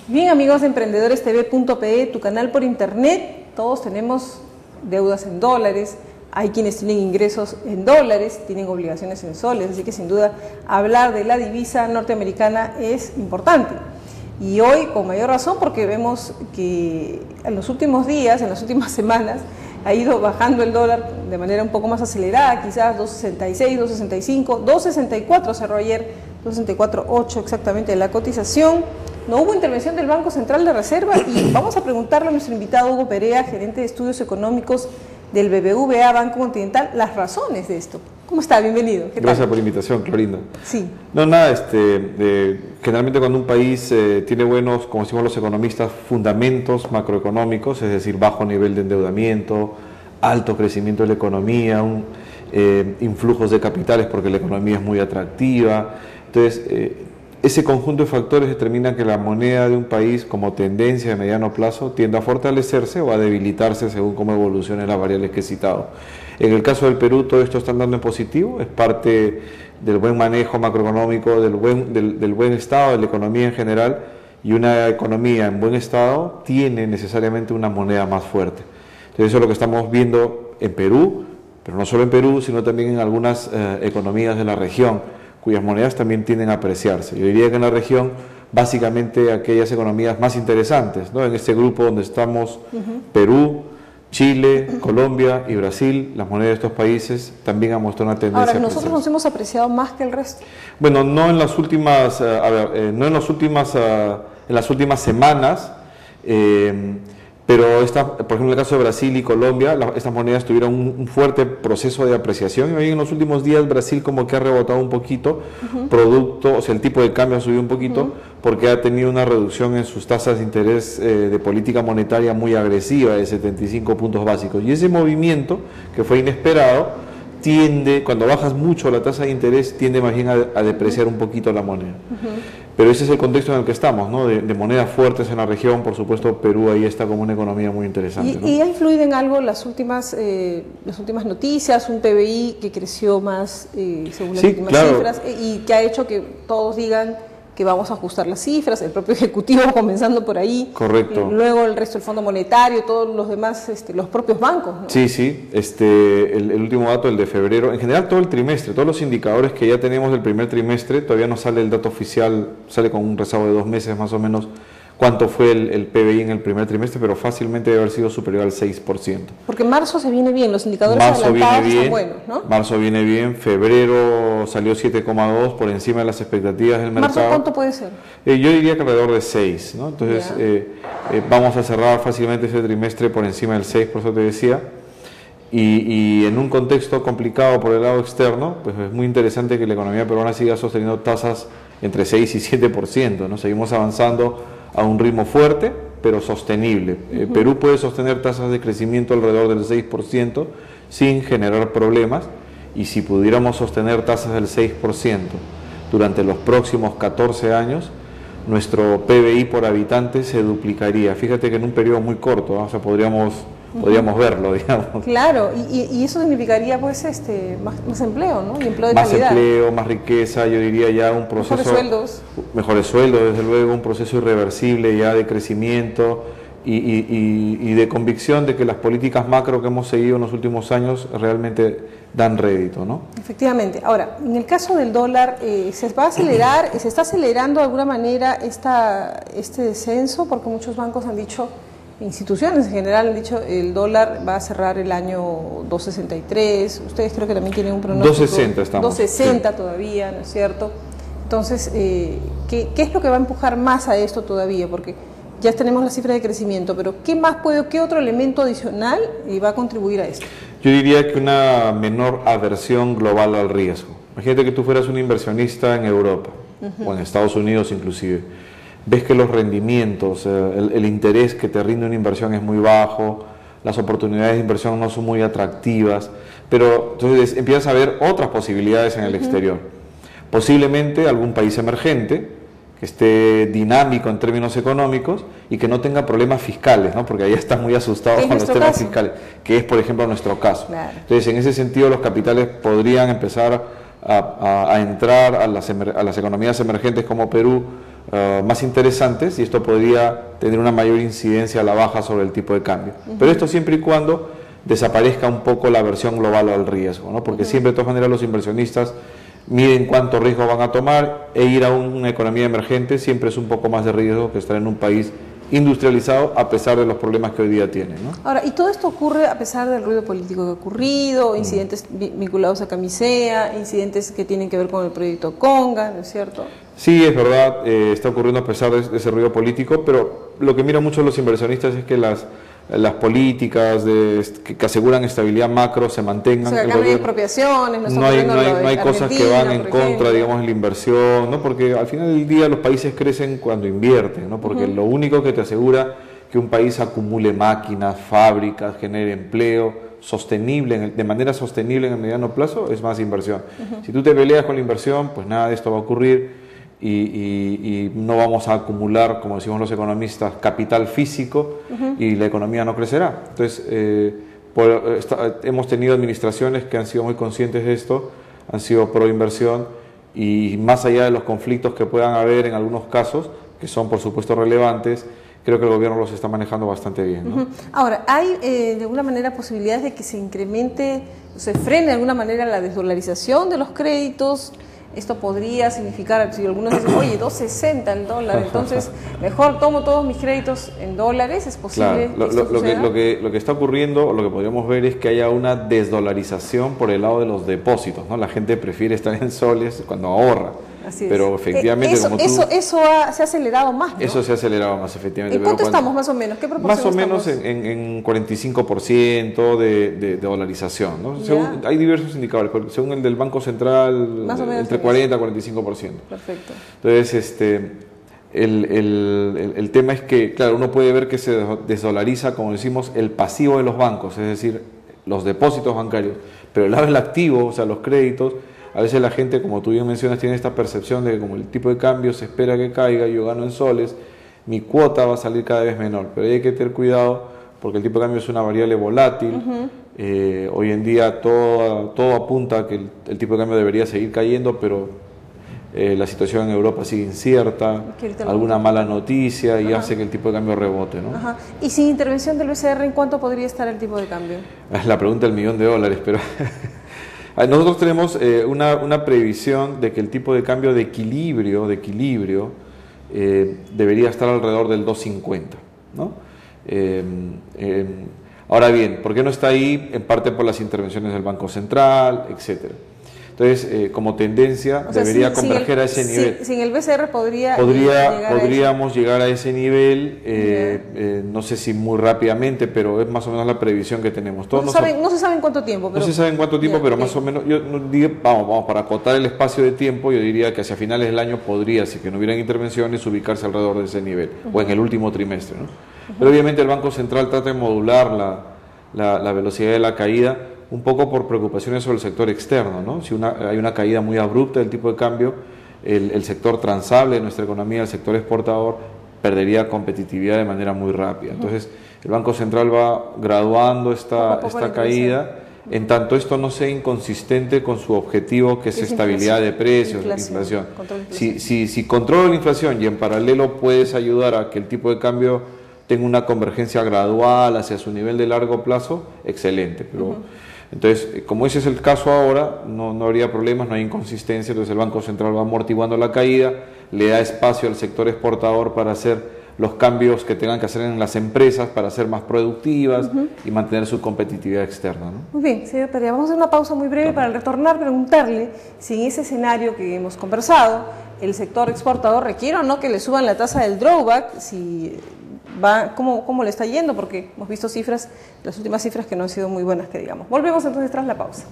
Bien, amigos de Emprendedorestv.pe, tu canal por internet, todos tenemos deudas en dólares, hay quienes tienen ingresos en dólares, tienen obligaciones en soles, así que sin duda hablar de la divisa norteamericana es importante. Y hoy con mayor razón porque vemos que en los últimos días, en las últimas semanas, ha ido bajando el dólar de manera un poco más acelerada, quizás 2.66, 2.65, 2.64 cerró ayer, 2.64.8 exactamente la cotización. No hubo intervención del Banco Central de Reserva y vamos a preguntarle a nuestro invitado Hugo Perea, gerente de estudios económicos del BBVA Banco Continental, las razones de esto. ¿Cómo está? Bienvenido. Gracias por la invitación, Clorinda. Sí. No, nada, generalmente cuando un país tiene buenos, como decimos los economistas, fundamentos macroeconómicos, es decir, bajo nivel de endeudamiento, alto crecimiento de la economía, influjos de capitales porque la economía es muy atractiva, entonces ese conjunto de factores determina que la moneda de un país como tendencia de mediano plazo tiende a fortalecerse o a debilitarse según cómo evolucionen las variables que he citado. En el caso del Perú todo esto está andando en positivo, es parte del buen manejo macroeconómico, del buen estado de la economía en general, y una economía en buen estado tiene necesariamente una moneda más fuerte. Entonces eso es lo que estamos viendo en Perú, pero no solo en Perú, sino también en algunas economías de la región, cuyas monedas también tienden a apreciarse. Yo diría que en la región, básicamente aquellas economías más interesantes, ¿no? En este grupo donde estamos, Perú, Chile, Colombia y Brasil, las monedas de estos países también han mostrado una tendencia. Ahora, ¿nosotros nos hemos apreciado más que el resto? Bueno, no en las últimas, no en las últimas semanas, pero por ejemplo en el caso de Brasil y Colombia, estas monedas tuvieron un fuerte proceso de apreciación, y hoy en los últimos días Brasil como que ha rebotado un poquito, producto, o sea el tipo de cambio ha subido un poquito, porque ha tenido una reducción en sus tasas de interés de política monetaria muy agresiva, de 75 puntos básicos, y ese movimiento, que fue inesperado, tiende, cuando bajas mucho la tasa de interés, tiende más bien a depreciar un poquito la moneda. Pero ese es el contexto en el que estamos, ¿no? De monedas fuertes en la región. Por supuesto, Perú ahí está como una economía muy interesante, ¿no? ¿Y ha influido en algo las últimas noticias, un PBI que creció más según las últimas cifras, y que ha hecho que todos digan que vamos a ajustar las cifras, el propio Ejecutivo comenzando por ahí? Correcto. Luego el resto del Fondo Monetario, todos los demás, los propios bancos, ¿no? Sí, sí, el último dato, el de febrero, en general todo el trimestre, todos los indicadores que ya tenemos del primer trimestre, todavía no sale el dato oficial, sale con un rezago de 2 meses más o menos, cuánto fue el PBI en el primer trimestre, pero fácilmente debe haber sido superior al 6%. Porque marzo se viene bien, los indicadores adelantados están buenos, ¿no? Marzo viene bien, febrero salió 7,2 por encima de las expectativas del mercado. ¿Marzo cuánto puede ser? Yo diría que alrededor de 6, ¿no? Entonces vamos a cerrar fácilmente ese trimestre por encima del 6, por eso te decía. Y en un contexto complicado por el lado externo, pues es muy interesante que la economía peruana siga sosteniendo tasas entre 6 y 7%, ¿no? Seguimos avanzando a un ritmo fuerte, pero sostenible. Perú puede sostener tasas de crecimiento alrededor del 6% sin generar problemas, y si pudiéramos sostener tasas del 6% durante los próximos 14 años, nuestro PBI por habitante se duplicaría. Fíjate que en un periodo muy corto, ¿no? O sea, podríamos verlo, digamos. Claro, y eso significaría pues más empleo, ¿no? Y empleo de calidad. Más empleo, más riqueza, yo diría ya un proceso... Mejores sueldos, desde luego, un proceso irreversible ya de crecimiento y de convicción de que las políticas macro que hemos seguido en los últimos años realmente dan rédito, ¿no? Efectivamente. Ahora, en el caso del dólar, ¿se va a acelerar, se está acelerando de alguna manera este descenso? Porque muchos bancos han dicho, instituciones en general han dicho, el dólar va a cerrar el año 2.63, ustedes creo que también tienen un pronóstico. 2.60 estamos. 2.60 todavía, ¿no es cierto? Entonces, ¿qué es lo que va a empujar más a esto todavía? Porque ya tenemos la cifra de crecimiento, pero ¿qué otro elemento adicional va a contribuir a esto? Yo diría que una menor aversión global al riesgo. Imagínate que tú fueras un inversionista en Europa, o en Estados Unidos inclusive. Ves que los rendimientos, el interés que te rinde una inversión es muy bajo, las oportunidades de inversión no son muy atractivas, pero entonces empiezas a ver otras posibilidades en el exterior. Posiblemente algún país emergente que esté dinámico en términos económicos y que no tenga problemas fiscales, ¿no? Porque ahí están muy asustados con los temas fiscales, que es por ejemplo nuestro caso. Claro. Entonces en ese sentido los capitales podrían empezar a entrar a las economías emergentes como Perú más interesantes, y esto podría tener una mayor incidencia a la baja sobre el tipo de cambio. Pero esto siempre y cuando desaparezca un poco la versión global al riesgo, ¿no? Porque siempre de todas maneras los inversionistas miden cuánto riesgo van a tomar, e ir a una economía emergente siempre es un poco más de riesgo que estar en un país industrializado, a pesar de los problemas que hoy día tiene, ¿no? Ahora, y todo esto ocurre a pesar del ruido político que ha ocurrido, incidentes vinculados a Camisea, incidentes que tienen que ver con el proyecto Conga, ¿no es cierto? Sí, es verdad, está ocurriendo a pesar de ese ruido político, pero lo que miran mucho los inversionistas es que las políticas que aseguran estabilidad macro se mantengan. O sea, acá no hay expropiaciones, no hay cosas que van en contra, digamos, de la inversión, ¿no? Porque al final del día los países crecen cuando invierten, ¿no? Porque lo único que te asegura que un país acumule máquinas, fábricas, genere empleo sostenible, de manera sostenible en el mediano plazo, es más inversión. Si tú te peleas con la inversión, pues nada de esto va a ocurrir. Y no vamos a acumular, como decimos los economistas, capital físico, y la economía no crecerá. Entonces, hemos tenido administraciones que han sido muy conscientes de esto, han sido pro inversión, y más allá de los conflictos que puedan haber en algunos casos, que son por supuesto relevantes, creo que el gobierno los está manejando bastante bien, ¿no? Ahora, ¿hay de alguna manera posibilidades de que se incremente, se frene de alguna manera la desdolarización de los créditos? Esto podría significar, si algunos dicen, oye, 2.60 el dólar, entonces mejor tomo todos mis créditos en dólares, ¿es posible? Claro, lo que está ocurriendo, o lo que podríamos ver, es que haya una desdolarización por el lado de los depósitos, ¿no? La gente prefiere estar en soles cuando ahorra. Así es. Pero efectivamente, eso se ha acelerado más, ¿no? Eso se ha acelerado más, efectivamente. ¿En cuánto estamos más o menos? ¿Qué proporción Más o menos estamos? en 45% de dolarización, ¿no? Hay diversos indicadores, pero según el del Banco Central, más o menos entre 40 y 45%. Perfecto. Entonces, el tema es que, claro, uno puede ver que se desdolariza, como decimos, el pasivo de los bancos, es decir, los depósitos bancarios, pero el lado del activo, o sea, los créditos. A veces la gente, como tú bien mencionas, tiene esta percepción de que como el tipo de cambio se espera que caiga, yo gano en soles, mi cuota va a salir cada vez menor. Pero hay que tener cuidado porque el tipo de cambio es una variable volátil. Hoy en día todo apunta a que el tipo de cambio debería seguir cayendo, pero la situación en Europa sigue incierta, alguna mala noticia y hace que el tipo de cambio rebote, ¿no? ¿Y sin intervención del BCR, en cuánto podría estar el tipo de cambio? Es la pregunta del $1.000.000, pero... Nosotros tenemos una previsión de que el tipo de cambio de equilibrio debería estar alrededor del 2.50, ¿no? Ahora bien, ¿por qué no está ahí? En parte por las intervenciones del Banco Central, etcétera. Entonces, como tendencia, debería converger a ese nivel. Sin el BCR podríamos llegar a ese nivel, no sé si muy rápidamente, pero es más o menos la previsión que tenemos. No se sabe en cuánto tiempo. No se sabe en cuánto tiempo, pero más o menos, vamos, para acotar el espacio de tiempo, yo diría que hacia finales del año podría, si que no hubieran intervenciones, ubicarse alrededor de ese nivel, o en el último trimestre, ¿no? Pero obviamente el Banco Central trata de modular la velocidad de la caída, un poco por preocupaciones sobre el sector externo, ¿no? Si hay una caída muy abrupta del tipo de cambio, el sector transable de nuestra economía, el sector exportador, perdería competitividad de manera muy rápida. Entonces, el Banco Central va graduando esta caída, en tanto esto no sea inconsistente con su objetivo, que es estabilidad de precios, inflación. Si controla la inflación y en paralelo puedes ayudar a que el tipo de cambio tenga una convergencia gradual hacia su nivel de largo plazo, excelente. Pero entonces, como ese es el caso ahora, no habría problemas, no hay inconsistencia. Entonces el Banco Central va amortiguando la caída, le da espacio al sector exportador para hacer los cambios que tengan que hacer en las empresas para ser más productivas y mantener su competitividad externa, ¿no? Muy bien, señor Perea, vamos a hacer una pausa muy breve para retornar, preguntarle si en ese escenario que hemos conversado, el sector exportador requiere o no que le suban la tasa del drawback, si cómo le está yendo, porque hemos visto las últimas cifras que no han sido muy buenas, que digamos. Volvemos entonces tras la pausa.